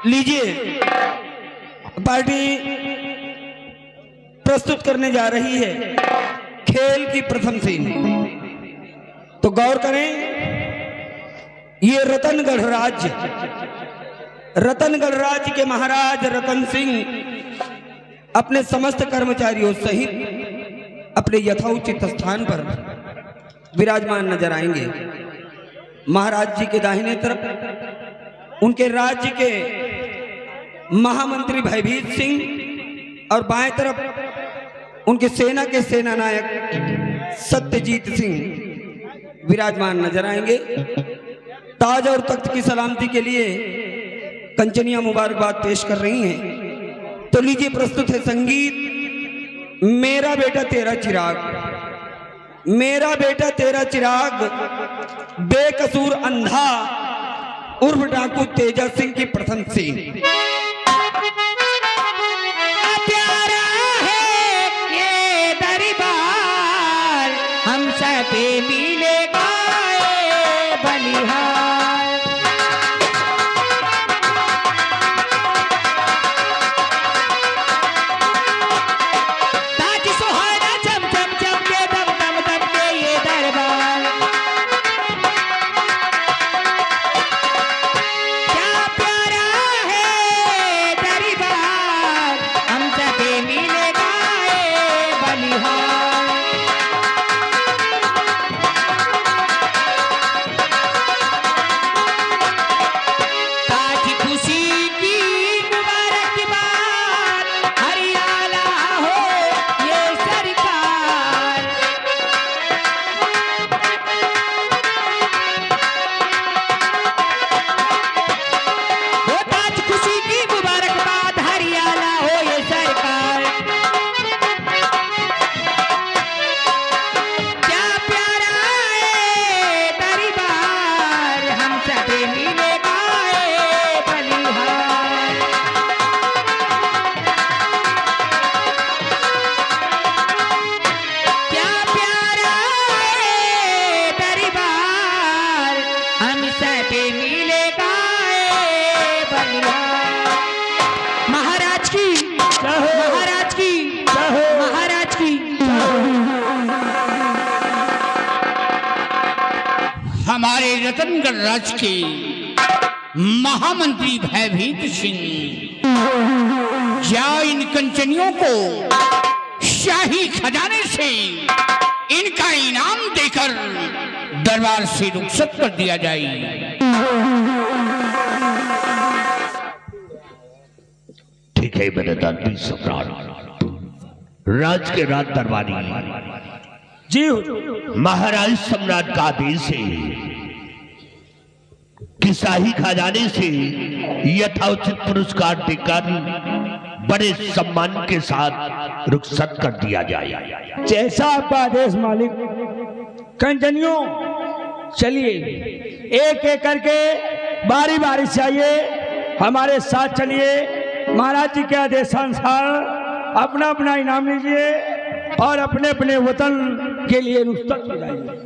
लीजिए, पार्टी प्रस्तुत करने जा रही है खेल की प्रथम सीन। तो गौर करें, ये रतनगढ़ राज्य, रतनगढ़ राज्य के महाराज रतन सिंह अपने समस्त कर्मचारियों सहित अपने यथोचित स्थान पर विराजमान नजर आएंगे। महाराज जी के दाहिने तरफ उनके राज्य के महामंत्री भयभीत सिंह और बाएं तरफ उनके सेना के सेना नायक सत्यजीत सिंह विराजमान नजर आएंगे। ताज और तख्त की सलामती के लिए कंचनियां मुबारकबाद पेश कर रही हैं। तो लीजिए, प्रस्तुत है संगीत मेरा बेटा तेरा चिराग। मेरा बेटा तेरा चिराग बेकसूर अंधा उर्फ डाकू तेजा सिंह की प्रथम सीन। प्यारा है ये दरबार, हम सब मिलेगा बलिहार। ताज सुहाना चम चम चम के दम दम दम के ये दरबार। क्या प्यारा है दरबार, हम सब मिलेगा बलिहार। ताज खुशी की मुबारकबाद, हरियाणा हो ये सरकार। वो ताज खुशी की मुबारकबाद, हरियाणा हो ये सरकार। क्या प्यारा है दरबार, हम सब मिलेगा बलिहार। क्या प्यारा है दरबार, हम सब मिलेगा बलिहार। महाराज की, महाराज की, महाराज की। हमारे रतनगढ़ राज्य के महामंत्री भयभीत सिंह या इन कंचनियों को शाही खजाने से इनका इनाम देकर दरबार से रुखसत कर दिया जाए। ठीक है मेरे दादी सम्राट, राज के राज दरबारी जी महाराज सम्राट का आदेश है कि शाही खजाने से यथोचित पुरस्कार देकर बड़े सम्मान के साथ रुखसत कर दिया जाए। जैसा आपका आदेश मालिक। कंचनियों, चलिए एक एक करके बारी बारी से आइए, हमारे साथ चलिए। महाराज जी के आदेशानुसार अपना अपना इनाम लीजिए और अपने अपने वतन के लिए रुखसत हो जाइए।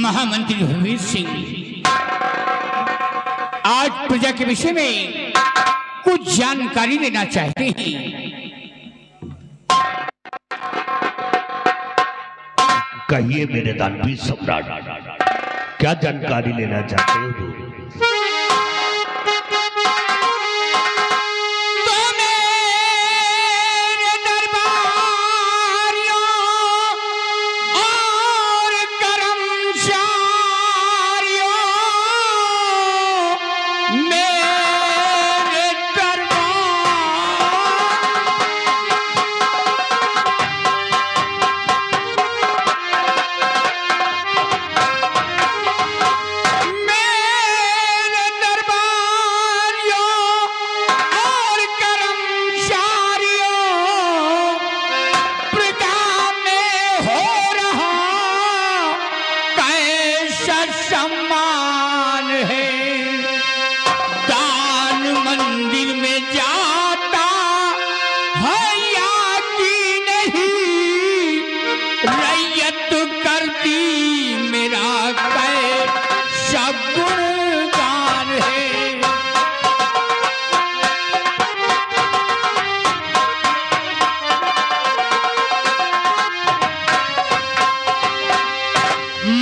महामंत्री भयभीत सिंह आज प्रजा के विषय में कुछ जानकारी लेना चाहते हैं। कहिए मेरे दानवीर सम्राट, क्या जानकारी लेना चाहते हो?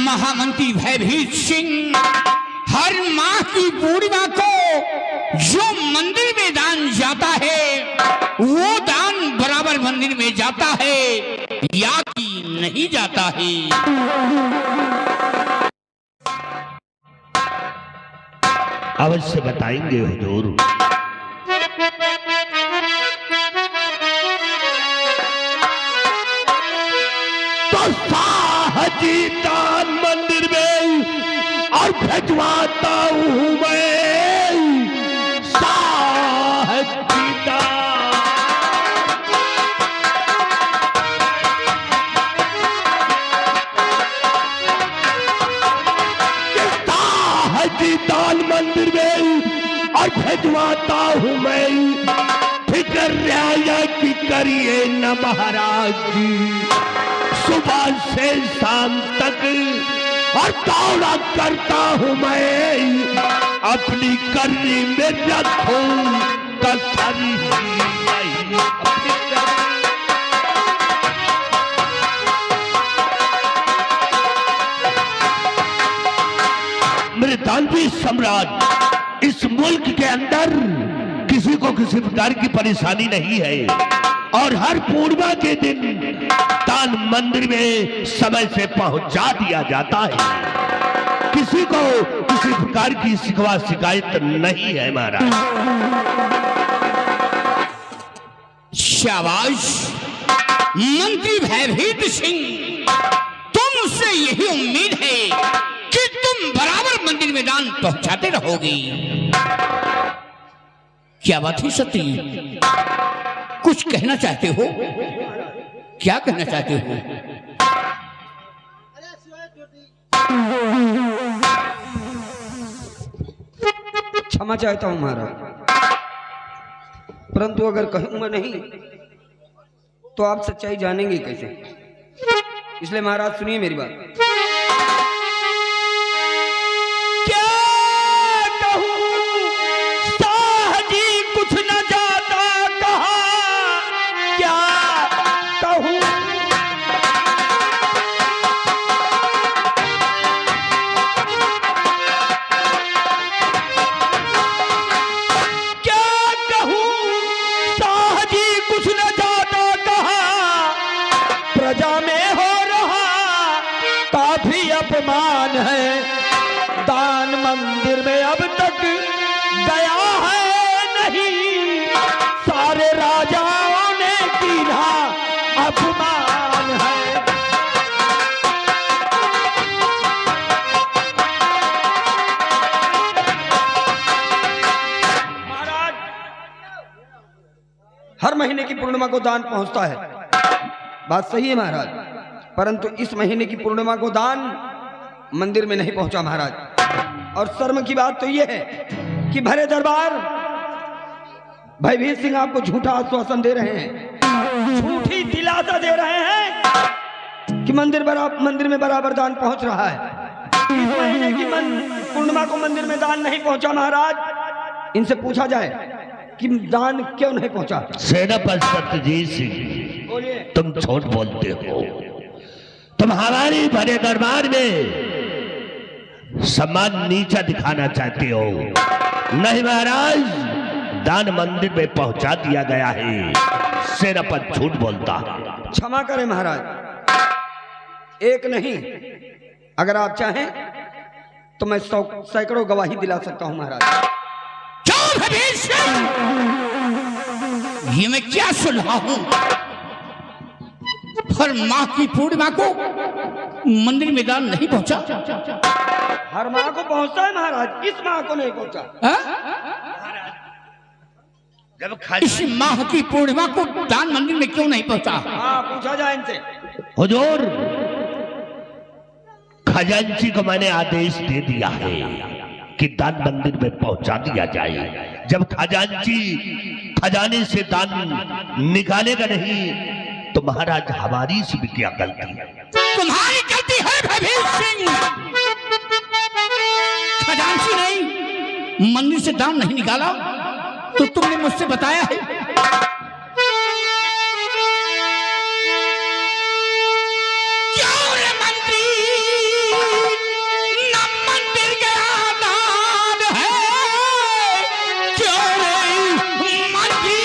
महामंत्री भयभीत सिंह हर माह की पूर्णिमा को जो मंदिर में दान जाता है वो दान बराबर मंदिर में जाता है या कि नहीं जाता है। अवश्य बताएंगे हुजूर। तो साहजी दान मंदिर में और भिजवाता हूं मैं साहजी दान। साहजी दान मंदिर में और भिजवाता हूं मैं, फिक्र रियाया की करिए न महाराज जी। सुबह से शाम तक और दौड़ा करता हूं मैं, अपनी करनी में रखूं कसर नहीं। मेरे दानवीर सम्राट, इस मुल्क के अंदर किसी को किसी प्रकार की परेशानी नहीं है और हर पूर्णिमा के दिन दान मंदिर में समय से पहुंचा दिया जाता है। किसी को किसी प्रकार की शिकवा शिकायत नहीं है महाराज। शाबाश मंत्री भयभीत सिंह, तुमसे यही उम्मीद है कि तुम बराबर मंदिर में दान पहुंचाते रहोगे। क्या बात है सती, कुछ कहना चाहते हो? क्या कहना चाहते हो? क्षमा चाहता हूं महाराज, परंतु अगर कहूंगा नहीं तो आप सच्चाई जानेंगे कैसे, इसलिए महाराज सुनिए मेरी बात। अपमान है, दान मंदिर में अब तक गया है नहीं, सारे राजाओं ने कीना अपमान है। महाराज, हर महीने की पूर्णिमा को दान पहुंचता है, बात सही है महाराज, परंतु इस महीने की पूर्णिमा को दान मंदिर में नहीं पहुंचा महाराज। और शर्म की बात तो यह है कि भरे दरबार भयभीत सिंह आपको झूठा आश्वासन दे रहे हैं, झूठी दिलासा दे रहे हैं कि मंदिर में बराबर दान पहुंच रहा है। इस महीने की पूर्णिमा को मंदिर में दान नहीं पहुंचा महाराज। इनसे पूछा जाए कि दान क्यों नहीं पहुंचा। सेनापति सत्यजीत सिंह, बोलिए। तुम झूठ बोलते हो। तुम हमारी भरे दरबार में सम्मान नीचा दिखाना चाहते हो। नहीं महाराज, दान मंदिर में पहुंचा दिया गया है। सेनापति झूठ बोलता। क्षमा करें महाराज, एक नहीं, अगर आप चाहें तो मैं सैकड़ों गवाही दिला सकता हूं महाराज। क्यों भवेश सिंह, ये मैं क्या सुन रहा हूं? हर माह की पूर्णिमा को मंदिर में दान नहीं पहुंचा। हर माह को पहुंचता है महाराज, इस माह को नहीं पहुंचा। जब इस माह की पूर्णिमा को दान मंदिर में क्यों नहीं पहुंचा? हाँ, पूछा जाए इनसे। हुजूर, खजांची को मैंने आदेश दे दिया है कि दान मंदिर में पहुंचा दिया जाए। जब खजांची खजाने से दान निकालेगा नहीं तो महाराज हमारी से भी क्या गलती है? तुम्हारी गलती है भवेश सिंह। खजांची नहीं, मंदिर से दान नहीं निकाला तो तुमने मुझसे बताया है। क्यों रे मंत्री, न मंदिर गया दान है। क्यों रे मंत्री,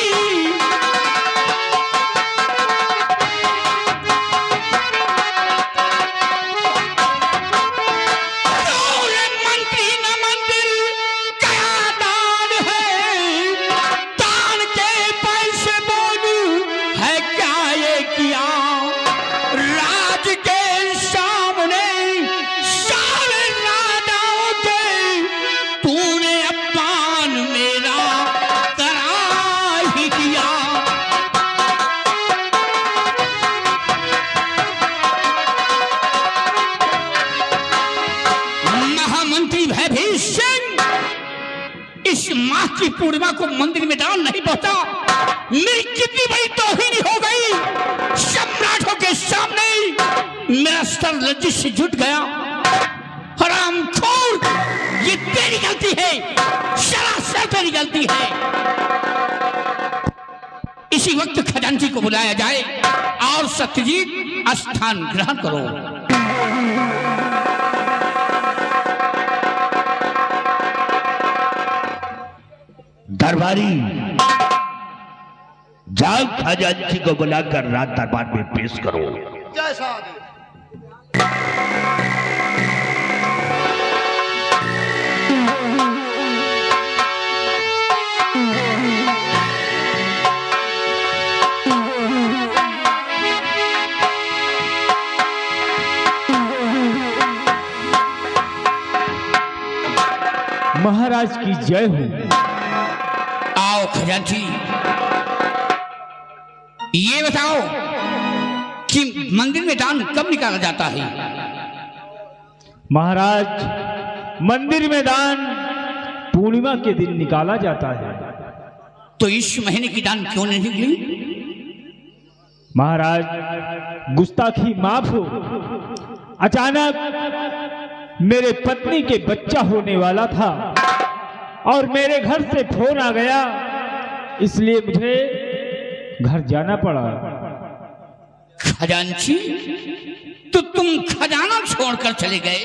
की पूर्णिमा को मंदिर में दान नहीं पहुंचा, मेरी कितनी बड़ी तौहीन हो गई। सम्राटों के सामने मेरा सर लज्जित से झुक गया। हरामखोर, ये तेरी गलती है, सरासर तेरी गलती है। इसी वक्त खजांची को बुलाया जाए और सत्यजीत स्थान ग्रहण करो। दरबारी, जाओ खजांची को बुलाकर रात दरबार में पेश करो। जैसा महाराज की जय हो। आओ खजांची, ये बताओ कि मंदिर में दान कब निकाला जाता है? महाराज, मंदिर में दान पूर्णिमा के दिन निकाला जाता है। तो इस महीने की दान क्यों नहीं निकली? महाराज, गुस्ताखी माफ हो। अचानक मेरे पत्नी के बच्चा होने वाला था और मेरे घर से फोन आ गया, इसलिए मुझे घर जाना पड़ा। खजांची, तो तुम खजाना छोड़कर चले गए,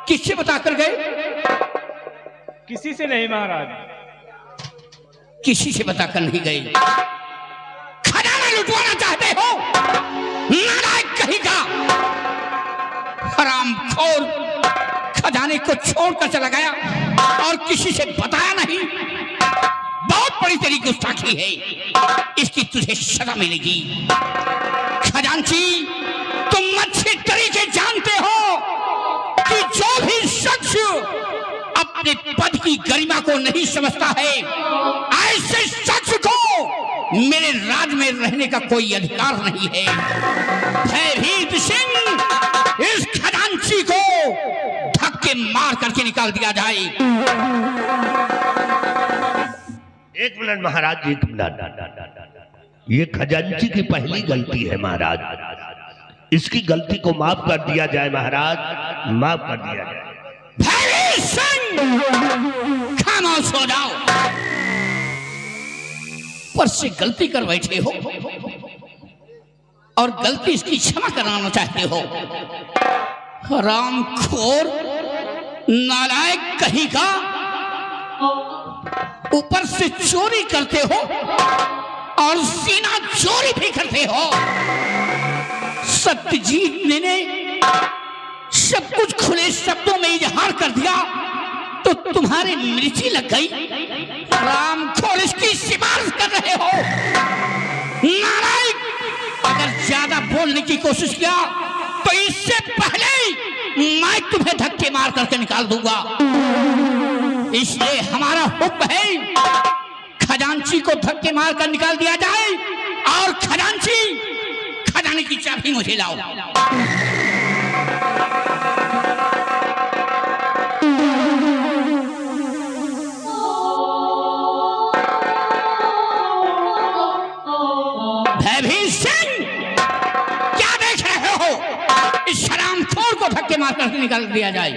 किससे बताकर गए? किसी से नहीं महाराज। किसी से बताकर नहीं गए। खजाना लुटवाना चाहते हो? नालायक कहीं का हरामखोर, खजाने को छोड़कर चला गया और किसी से बताया नहीं। बहुत बड़ी तेरी गुस्ताखी है, इसकी तुझे सजा मिलेगी। खजांची, तुम अच्छे तरीके जानते हो कि जो भी शख्स अपने पद की गरिमा को नहीं समझता है, ऐसे शख्स को मेरे राज में रहने का कोई अधिकार नहीं है। भयभीत सिंह, इस खजांची को धक्के मार करके निकाल दिया जाए। एक मिनट महाराज, एक मिनट। ये खजांची की पहली गलती है महाराज। इसकी गलती को माफ कर दिया जाए महाराज, माफ कर दिया जाए। भैरी सिंह खामोश हो जाओ, पर से गलती कर बैठे हो और गलती इसकी क्षमा कराना चाहते हो। हरामखोर नालायक कहीं का, ऊपर से चोरी करते हो और सीना चोरी भी करते हो। सत्यजीत ने सब कुछ खुले शब्दों में इजहार कर दिया तो तुम्हारी मिर्ची लग गई। हरामखोर इसकी सिफारिश कर रहे हो। नालायक, अगर ज्यादा बोलने की कोशिश किया तो इससे पहले मैं तुम्हें धक्के मार करके निकाल दूंगा। इसलिए हमारा हुक्म है खजांची को धक्के मार कर निकाल दिया जाए और खजाने की चाबी मुझे लाओ। भयभीत सिंह, क्या देख रहे हो? इस हरामखोर को धक्के मार कर निकाल दिया जाए।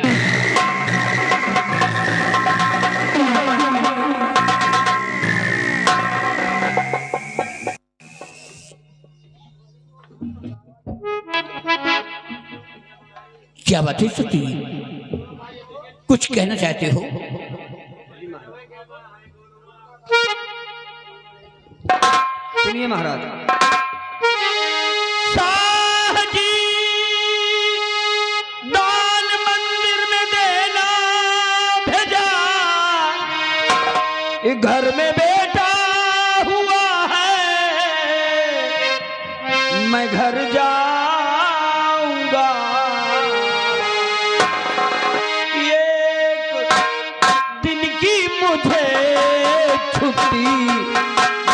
क्या बात है सती, कुछ कहना चाहते हो? सुनिए महाराज। शाहजी दान मंदिर में देना भेजा, एक घर में बेटा हुआ है, मैं घर जाऊंगा, एक दिन की मुझे छुट्टी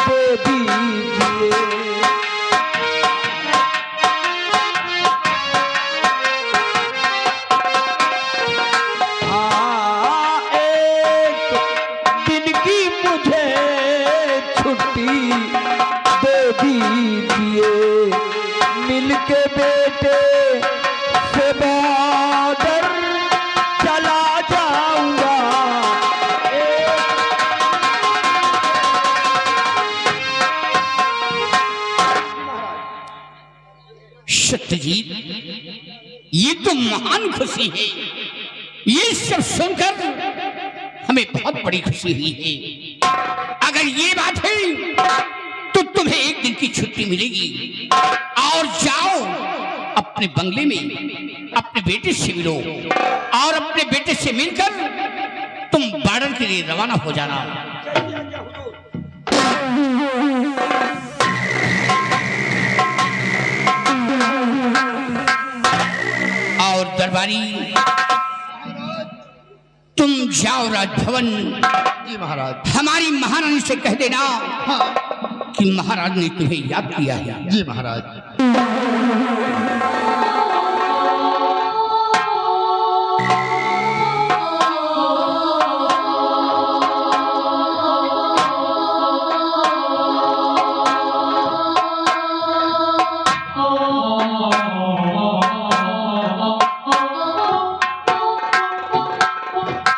दे दीजिए। हाँ, एक दिन की मुझे छुट्टी दे दीजिए, मिलके बेटे से बॉर्डर चला जाऊंगा। सत्यजीत, ये तो महान खुशी है। ये सब सुनकर हमें बहुत बड़ी खुशी हुई है। अगर ये बात है तो तुम्हें एक दिन की छुट्टी मिलेगी और जाओ अपने बंगले में अपने बेटे से मिलो और अपने बेटे से मिलकर तुम बॉर्डर के लिए रवाना हो जाना। और दरबारी, तुम जाओ राजभवन। जी महाराज। हमारी महारानी से कह देना कि महाराज ने तुम्हें याद किया है। जी महाराज।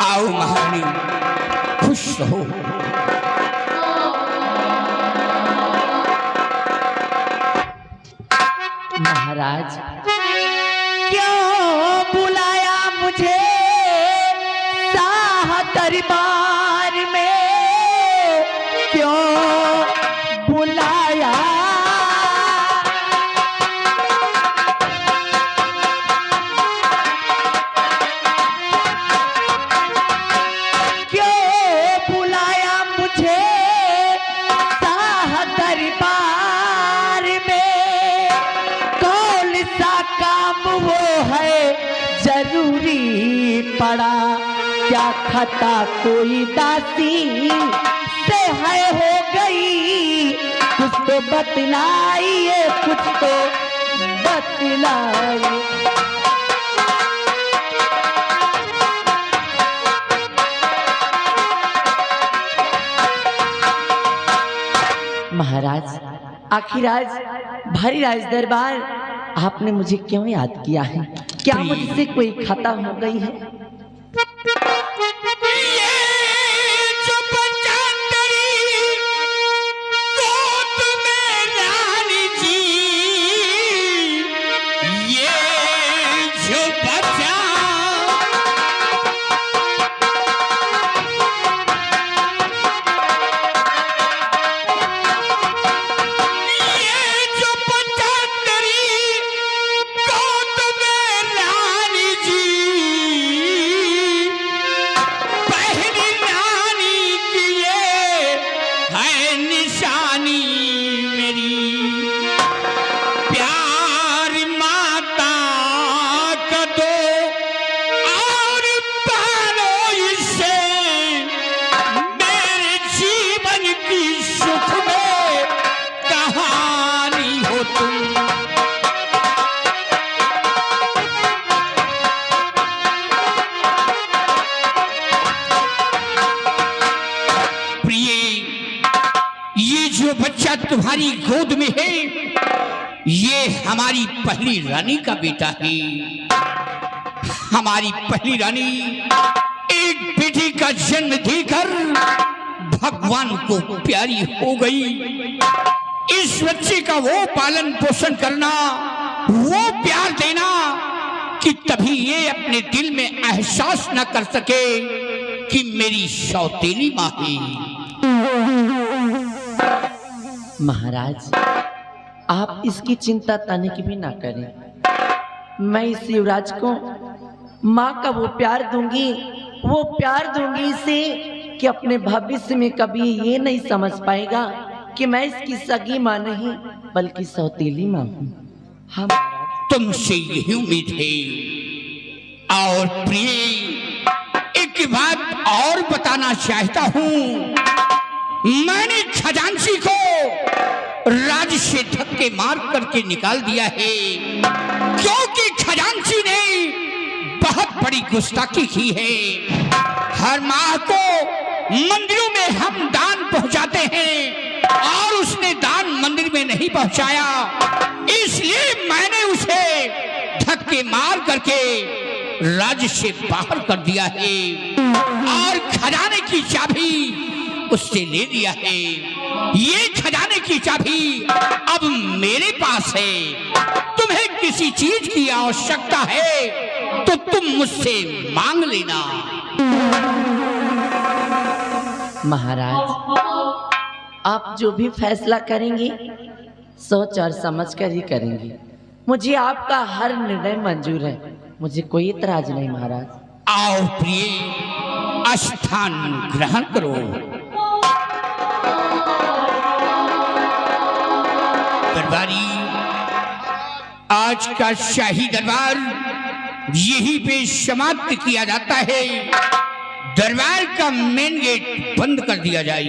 आओ महारानी, खुश रहो। महाराज, क्यों बुलाया मुझे शाह दरबार में, क्यों बुलाया? क्यों बुलाया मुझे शाह दरबार में? कौन सा काम वो है जरूरी पड़ा? क्या खता कोई दासी से है हो गई? कुछ तो बतलाइए, कुछ तो बतलाइए। महाराज, आखिर आज भारी राज दरबार आपने मुझे क्यों याद किया है? क्या मुझसे कोई खता हो गई है? तुम्हारी गोद में है, ये हमारी पहली रानी का बेटा है। हमारी पहली रानी एक बेटी का जन्म देकर भगवान को प्यारी हो गई। इस बच्चे का वो पालन पोषण करना, वो प्यार देना कि तभी ये अपने दिल में एहसास न कर सके कि मेरी सौतेली माँ है। महाराज, आप इसकी चिंता तनिक भी ना करें। मैं इस युवराज को माँ का वो प्यार दूंगी इसे कि अपने भविष्य में कभी ये नहीं समझ पाएगा कि मैं इसकी सगी माँ नहीं बल्कि सौतेली माँ हूँ। हम तुमसे यही उम्मीद है। और प्रिय, एक बात और बताना चाहता हूँ। मैंने खजांची को राज से धक्के मार करके निकाल दिया है, क्योंकि खजांची ने बहुत बड़ी गुस्ताखी की है। हर माह को मंदिरों में हम दान पहुंचाते हैं और उसने दान मंदिर में नहीं पहुंचाया, इसलिए मैंने उसे धक्के मार करके राज्य से बाहर कर दिया है और खजाने की चाबी उससे ले लिया है। ये खजाने की चाबी अब मेरे पास है। तुम्हें किसी चीज की आवश्यकता है तो तुम मुझसे मांग लेना। महाराज, आप जो भी फैसला करेंगे सोच और समझ कर ही करेंगे। मुझे आपका हर निर्णय मंजूर है, मुझे कोई इतराज नहीं महाराज। आओ प्रिय, स्थान ग्रहण करो। दरबारी, आज का शाही दरबार यहीं पे समाप्त किया जाता है। दरबार का मेन गेट बंद कर दिया जाए।